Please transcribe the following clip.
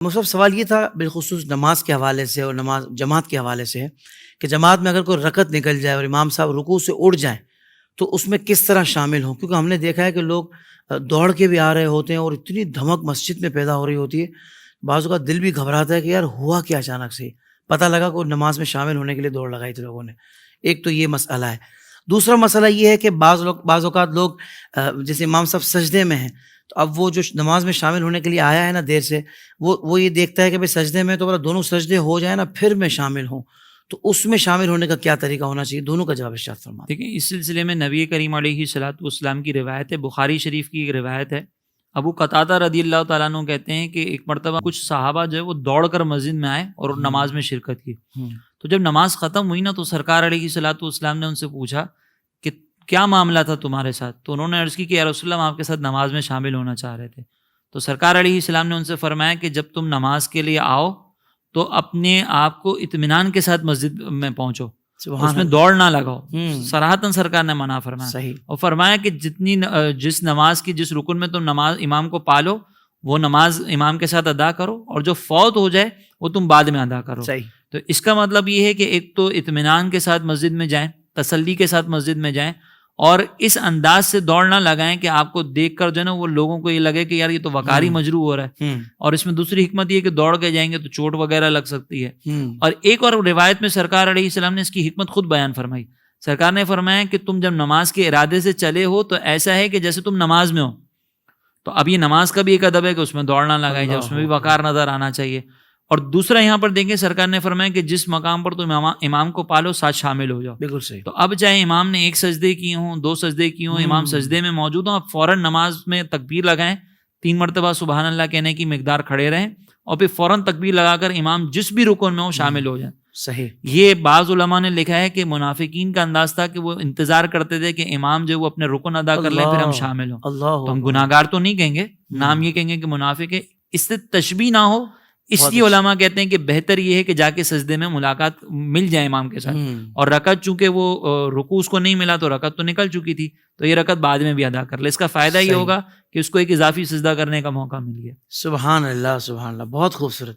مصعب سوال یہ تھا بالخصوص نماز کے حوالے سے اور نماز جماعت کے حوالے سے ہے کہ جماعت میں اگر کوئی رکعت نکل جائے اور امام صاحب رکوع سے اٹھ جائیں تو اس میں کس طرح شامل ہوں، کیونکہ ہم نے دیکھا ہے کہ لوگ دوڑ کے بھی آ رہے ہوتے ہیں اور اتنی دھمک مسجد میں پیدا ہو رہی ہوتی ہے، بعض اوقات دل بھی گھبراتا ہے کہ یار ہوا کیا اچانک سے، پتہ لگا کہ نماز میں شامل ہونے کے لیے دوڑ لگائی تھی لوگوں نے۔ ایک تو یہ مسئلہ ہے۔ دوسرا مسئلہ یہ ہے کہ بعض اوقات لوگ جیسے امام صاحب سجدے میں ہیں تو اب وہ جو نماز میں شامل ہونے کے لیے آیا ہے نا دیر سے، وہ یہ دیکھتا ہے کہ بھائی سجدے میں تو بولا دونوں سجدے ہو جائیں نا پھر میں شامل ہوں، تو اس میں شامل ہونے کا کیا طریقہ ہونا چاہیے؟ دونوں کا جواب ارشاد فرمائیں۔ دیکھیں، اس سلسلے میں نبی کریم علیہ الصلوۃ والسلام کی روایت ہے، بخاری شریف کی ایک روایت ہے۔ ابو قتادہ رضی اللہ تعالیٰ عنہ کہتے ہیں کہ ایک مرتبہ کچھ صحابہ جو ہے وہ دوڑ کر مسجد میں آئے اور نماز میں شرکت کی۔ تو جب نماز ختم ہوئی نا تو سرکار علیہ الصلوۃ والسلام نے ان سے پوچھا کہ کیا معاملہ تھا تمہارے ساتھ؟ تو انہوں نے عرض کی کہ یا رسول اللہ، ہم آپ کے ساتھ نماز میں شامل ہونا چاہ رہے تھے۔ تو سرکار علیہ السلام نے ان سے فرمایا کہ جب تم نماز کے لیے آؤ تو اپنے آپ کو اطمینان کے ساتھ مسجد میں پہنچو، اس میں دوڑ نہ لگاؤ۔ صراحتاً سرکار نے منع فرمایا، صحیح، اور فرمایا کہ جس نماز کی جس رکن میں تم نماز امام کو پالو وہ نماز امام کے ساتھ ادا کرو، اور جو فوت ہو جائے وہ تم بعد میں ادا کرو۔ صحیح۔ تو اس کا مطلب یہ ہے کہ ایک تو اطمینان کے ساتھ مسجد میں جائیں، تسلی کے ساتھ مسجد میں جائیں، اور اس انداز سے دوڑ نہ لگائیں کہ آپ کو دیکھ کر جو ہے نا وہ لوگوں کو یہ لگے کہ یار یہ تو وقاری مجروح ہو رہا ہے۔ اور اس میں دوسری حکمت یہ ہے کہ دوڑ کے جائیں گے تو چوٹ وغیرہ لگ سکتی ہے۔ اور ایک اور روایت میں سرکار علیہ السلام نے اس کی حکمت خود بیان فرمائی۔ سرکار نے فرمایا کہ تم جب نماز کے ارادے سے چلے ہو تو ایسا ہے کہ جیسے تم نماز میں ہو۔ تو اب یہ نماز کا بھی ایک ادب ہے کہ اس میں دوڑ نہ لگائی جائے، اس میں بھی وقار نظر آنا چاہیے۔ اور دوسرا یہاں پر دیکھیں سرکار نے فرمایا کہ جس مقام پر تم امام کو پالو ساتھ شامل ہو جاؤ۔ بالکل صحیح۔ تو اب چاہے امام نے ایک سجدے کی ہوں، دو سجدے کی ہوں، امام سجدے میں موجود ہوں، آپ فوراً نماز میں تکبیر لگائیں، 3 مرتبہ سبحان اللہ کہنے کی مقدار کھڑے رہیں، اور پھر فوراً تکبیر لگا کر امام جس بھی رکن میں ہو شامل ہو جائیں۔ صحیح۔ یہ بعض علماء نے لکھا ہے کہ منافقین کا انداز تھا کہ وہ انتظار کرتے تھے کہ امام جو وہ اپنے رکن ادا کر لیں پھر ہم شامل ہوں۔ تو ہم گناہگار تو نہیں کہیں گے، نام یہ کہیں گے کہ منافق ہے، اس سے تشبیہ نہ ہو، اس لیے علماء کہتے ہیں کہ بہتر یہ ہے کہ جا کے سجدے میں ملاقات مل جائے امام کے ساتھ، اور رکعت چونکہ وہ رکوع اس کو نہیں ملا تو رکعت تو نکل چکی تھی، تو یہ رکعت بعد میں بھی ادا کر لے۔ اس کا فائدہ یہ ہوگا کہ اس کو ایک اضافی سجدہ کرنے کا موقع مل گیا۔ سبحان اللہ، سبحان اللہ، بہت خوبصورت۔